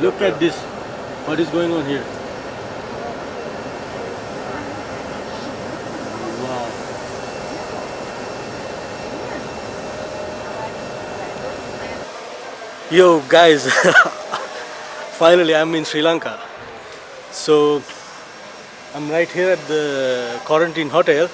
Look at this. What is going on here? Wow. Yo guys, finally I'm in Sri Lanka. So I'm right here at the quarantine hotel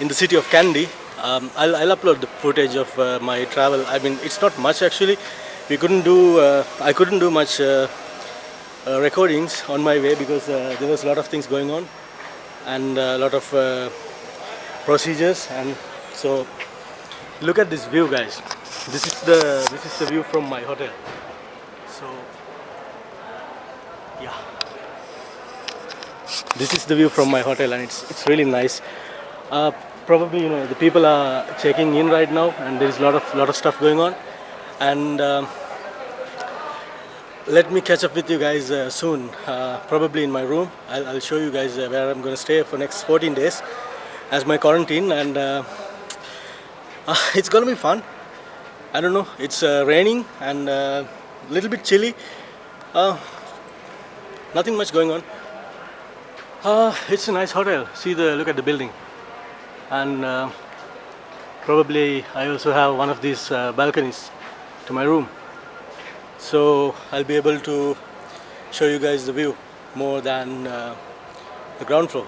in the city of Kandy. I'll upload the footage of my travel. I mean, it's not much actually. I couldn't do much recordings on my way because there was a lot of things going on and a lot of procedures. And so look at this view, guys. This is the view from my hotel. So yeah, this is the view from my hotel, and it's really nice. Uh, Probably the people are checking in right now, and there is a lot of stuff going on. And let me catch up with you guys soon. Probably in my room. I'll show you guys where I'm going to stay for next 14 days as my quarantine, and it's going to be fun. I don't know. It's raining and a little bit chilly. Uh, Nothing much going on. It's a nice hotel. Look at the building, and probably I also have one of these balconies to my room, so I'll be able to show you guys the view more than the ground floor.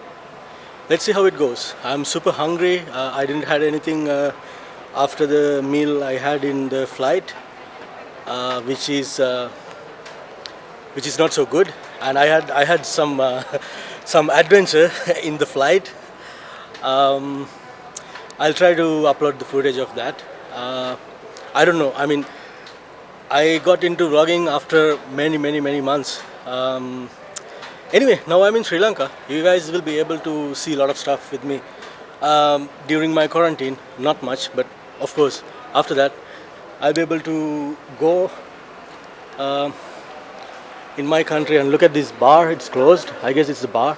Let's see how it goes. I'm super hungry. I didn't had anything after the meal I had in the flight, which is not so good. And I had some some adventure in the flight. Um, I'll try to upload the footage of that. I don't know. I mean, I got into vlogging after many months. Anyway, now I'm in Sri Lanka. You guys will be able to see a lot of stuff with me during my quarantine. Not much, but of course, after that, I'll be able to go in my country and look at this bar. It's closed. I guess it's the bar.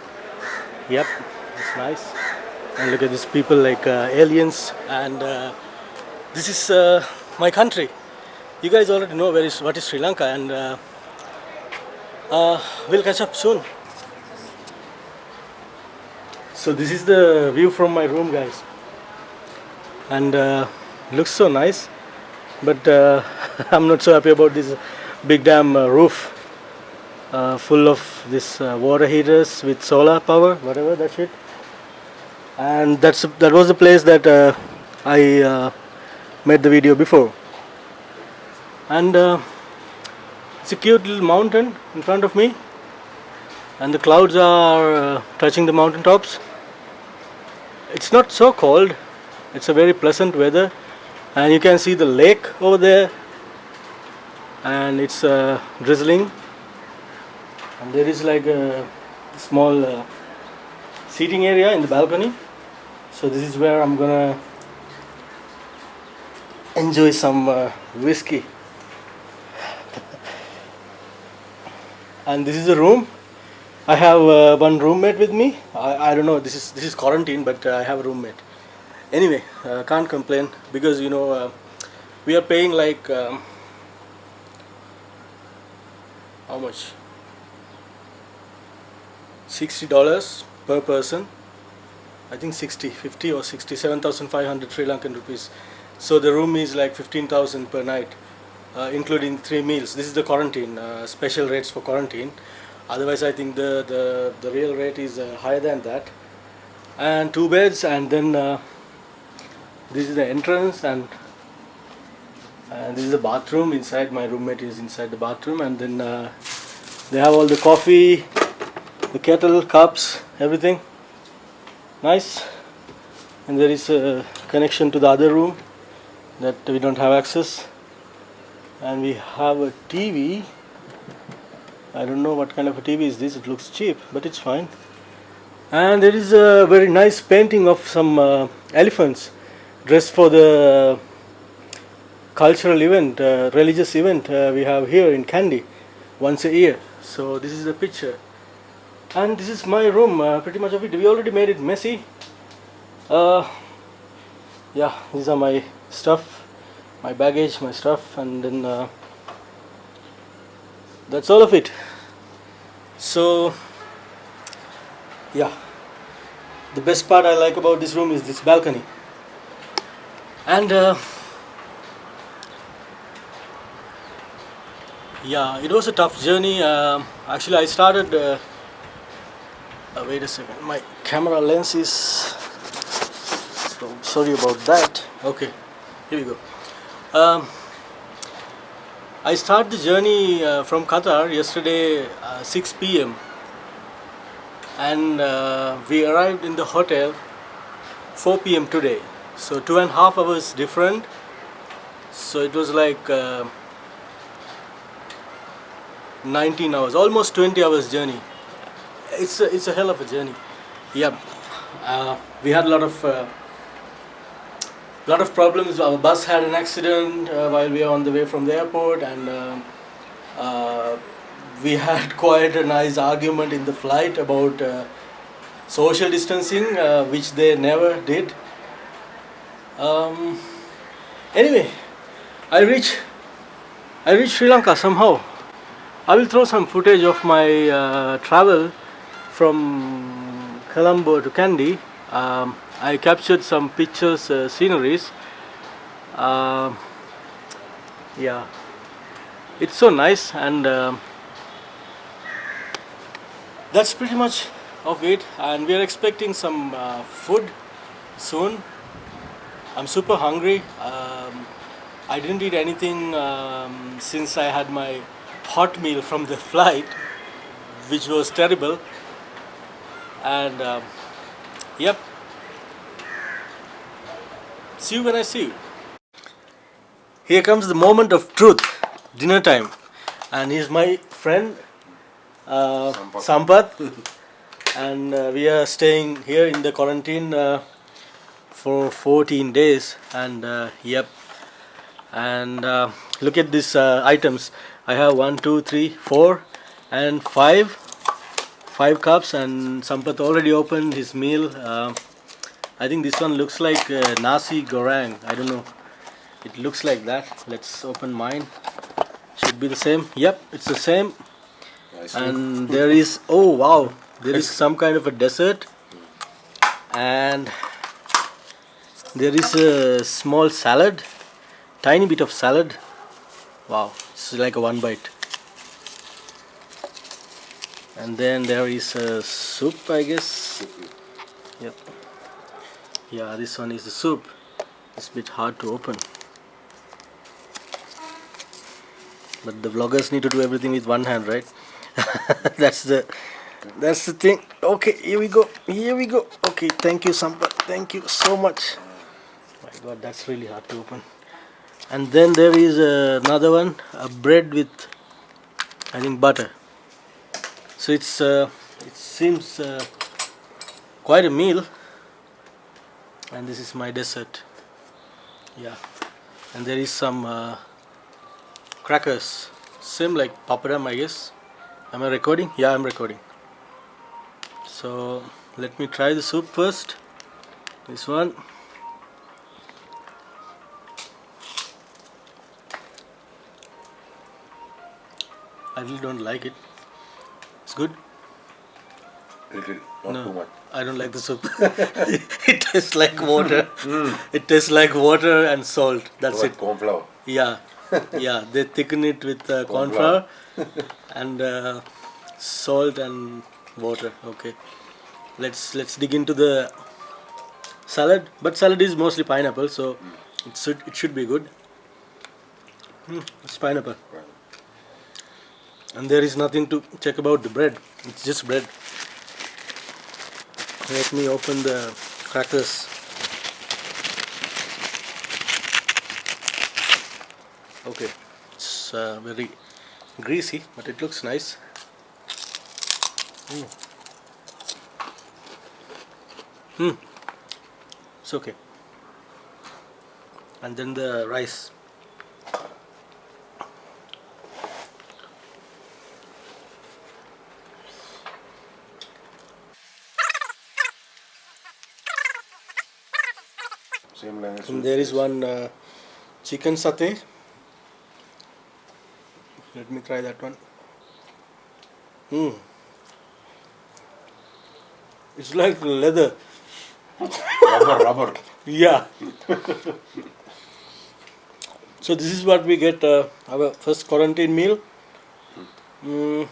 Yep, it's nice. And look at these people like aliens. And this is my country. You guys already know what is Sri Lanka, and we'll catch up soon. So this is the view from my room, guys, and looks so nice. But I'm not so happy about this big damn roof full of this water heaters with solar power, whatever that shit. And that was the place that I made the video before. And it's a cute little mountain in front of me, and the clouds are touching the mountain tops. It's not so cold. It's a very pleasant weather, and you can see the lake over there, and it's drizzling, and there is like a small seating area in the balcony. So this is where I'm gonna enjoy some whiskey. And this is the room. I have one roommate with me. I don't know. This is quarantine, but I have a roommate. Anyway, can't complain because we are paying like how much? $60 per person. I think 50 or 67,500 Sri Lankan rupees. So the room is like 15,000 per night, including 3 meals. This is the quarantine special rates for quarantine. Otherwise, I think the real rate is higher than that. And 2 beds, and then this is the entrance, and this is the bathroom inside. My roommate is inside the bathroom, and then they have all the coffee, the kettle, cups, everything. Nice. And there is a connection to the other room that we don't have access. And we have a TV. I don't know what kind of a TV is this. It looks cheap, but it's fine. And there is a very nice painting of some elephants dressed for the cultural event, religious event we have here in Kandy once a year. So this is the picture. And this is my room, pretty much of it. We already made it messy. Yeah, these are my stuff, my baggage, my stuff, and then that's all of it. So yeah, the best part I like about this room is this balcony. And yeah, it was a tough journey. Actually, I started. Wait a second, my camera lens is. So sorry about that. Okay, here we go. Um, I started the journey from Qatar yesterday 6 p.m. and we arrived in the hotel 4 p.m. today. So 2.5 hours different. So it was like 19 hours, almost 20 hours journey. It's a hell of a journey. Yeah, we had a lot of problems. Our bus had an accident while we were on the way from the airport, and we had quite a nice argument in the flight about social distancing, which they never did. Anyway, I reached Sri Lanka somehow. I will throw some footage of my travel from Colombo to Kandy. I captured some pictures, sceneries. Yeah, it's so nice, and that's pretty much of it. And we are expecting some food soon. I'm super hungry. I didn't eat anything since I had my hot meal from the flight, which was terrible. And yep, see you when I see you. Here comes the moment of truth, dinner time. And he's my friend Sampath. And we are staying here in the quarantine for 14 days. And yep, and look at these items. I have 1, 2, 3, 4 and 5 cups, and Sampath already opened his meal. I think this one looks like nasi goreng. I don't know, it looks like that. Let's open mine. Should be the same. Yep, it's the same. And there is, oh wow, there is some kind of a dessert, and there is a small salad, tiny bit of salad. Wow, it's like a one bite. And then there is a soup, I guess. Yep. Yeah, this one is the soup. It's a bit hard to open, but the vloggers need to do everything with one hand, right? that's the thing. Okay, here we go. Okay, thank you, Sampath. Thank you so much. My God, that's really hard to open. And then there is another one, a bread with, I think, butter. So it seems quite a meal. And this is my dessert. Yeah, and there is some crackers, same like papadam, I guess. Am I recording? Yeah, I'm recording. So let me try the soup first. This one. I really don't like it. It's good. Little, not too much. I don't like the soup. It tastes like water. It tastes like water and salt. That's it. Corn flour. Yeah, yeah. They thicken it with corn flour and salt and water. Okay. Let's dig into the salad. But salad is mostly pineapple, so it should be good. It's pineapple. And there is nothing to check about the bread. It's just bread. Let me open the crackers. Okay, it's very greasy, but it looks nice. It's okay. And then the rice. Same line. And there is one chicken satay. Let me try that one. Mm. It's like leather. Rubber. Yeah. So this is what we get our first quarantine meal. Mm,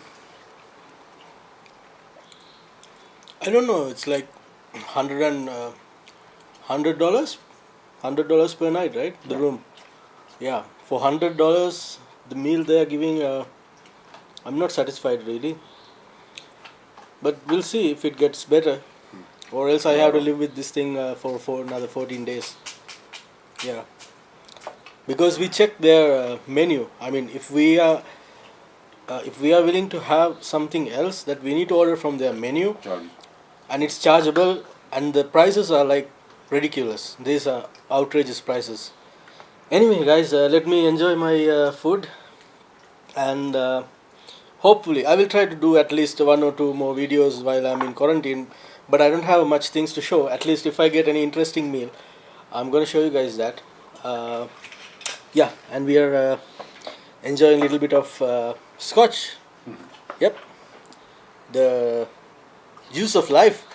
I don't know. It's like $100, $100 per night, right? The room. Yeah. For $100, the meal they are giving, I'm not satisfied really. But we'll see if it gets better, or else I have to live with this thing for another 14 days. Yeah. Because we check their menu. I mean, if we are willing to have something else, that we need to order from their menu, Charge. and it's chargeable, and the prices are like ridiculous. These are outrageous prices. Anyway, guys, let me enjoy my food, and hopefully I will try to do at least one or two more videos while I'm in quarantine. But I don't have much things to show. At least if I get any interesting meal, I'm gonna show you guys that. Uh, yeah, and we are enjoying a little bit of scotch. Yep, the juice of life.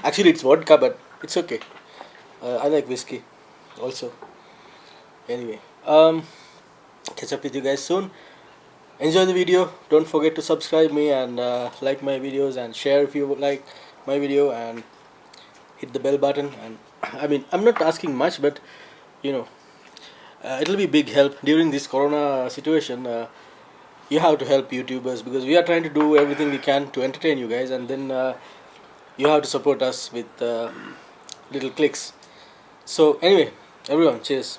Actually, it's vodka, but it's okay. I like whiskey also. Anyway, catch up with you guys soon. Enjoy the video. Don't forget to subscribe me and like my videos, and share if you would like my video, and hit the bell button. And I mean, I'm not asking much, but you know, it'll be big help during this corona situation. You have to help YouTubers, because we are trying to do everything we can to entertain you guys, and then you have to support us with little clicks. So anyway, everyone, cheers.